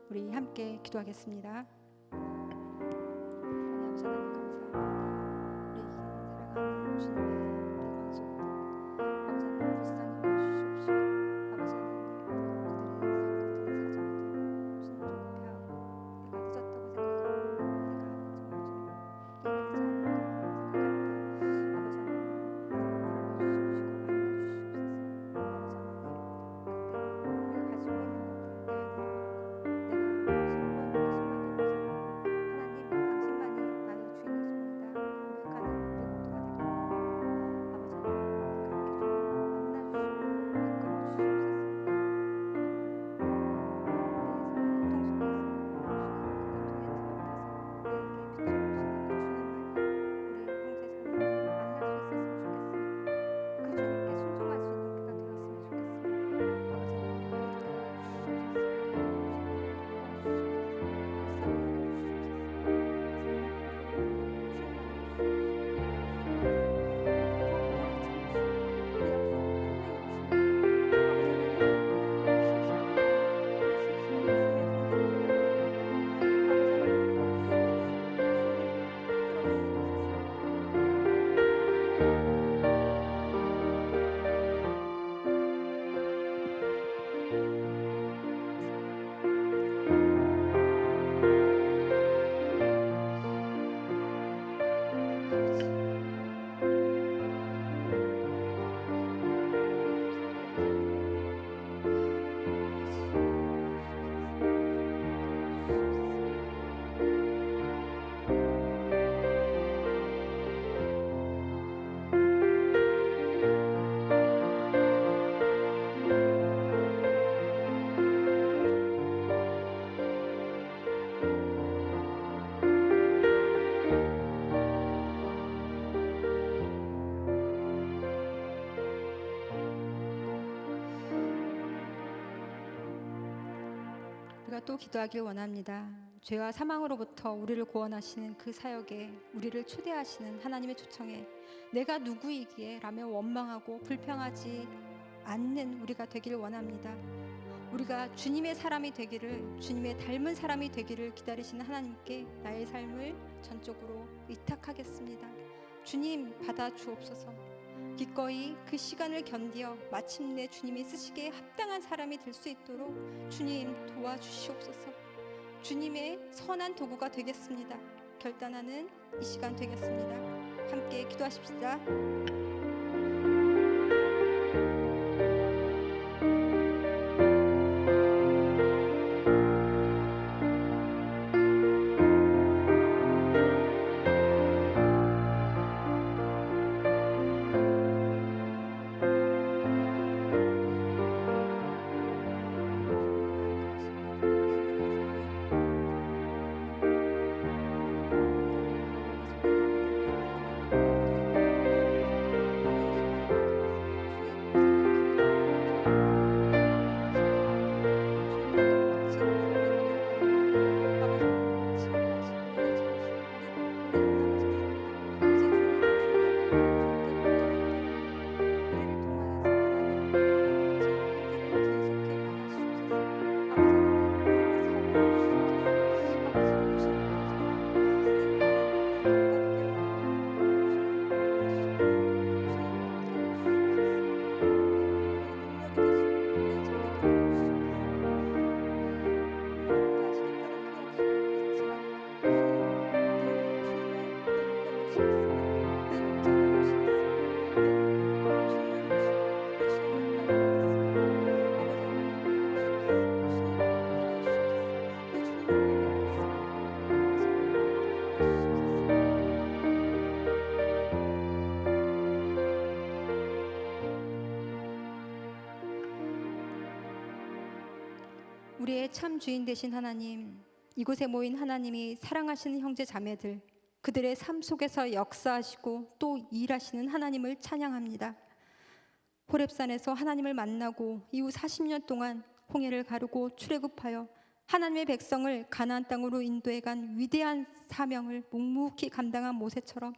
우리 함께 기도하겠습니다. 하나님 감사합니다. 우리 사랑하는 주님의 우리가 또 기도하길 원합니다. 죄와 사망으로부터 우리를 구원하시는 그 사역에 우리를 초대하시는 하나님의 초청에 내가 누구이기에 라며 원망하고 불평하지 않는 우리가 되기를 원합니다. 우리가 주님의 사람이 되기를, 주님의 닮은 사람이 되기를 기다리시는 하나님께 나의 삶을 전적으로 의탁하겠습니다. 주님 받아 주옵소서. 기꺼이 그 시간을 견디어 마침내 주님이 쓰시기에 합당한 사람이 될 수 있도록 주님 도와주시옵소서. 주님의 선한 도구가 되겠습니다. 결단하는 이 시간 되겠습니다. 함께 기도하십시다. 우리의 참 주인 되신 하나님, 이곳에 모인 하나님이 사랑하시는 형제 자매들, 그들의 삶 속에서 역사하시고 또 일하시는 하나님을 찬양합니다. 호렙산에서 하나님을 만나고 이후 40년 동안 홍해를 가르고 출애굽하여 하나님의 백성을 가나안 땅으로 인도해 간 위대한 사명을 묵묵히 감당한 모세처럼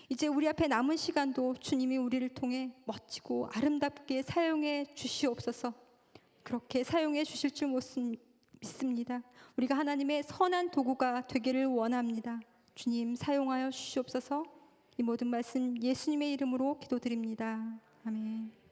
이제 우리 앞에 남은 시간도 주님이 우리를 통해 멋지고 아름답게 사용해 주시옵소서. 그렇게 사용해 주실 줄 믿습니다. 우리가 하나님의 선한 도구가 되기를 원합니다. 주님 사용하여 주시옵소서. 이 모든 말씀 예수님의 이름으로 기도드립니다. 아멘.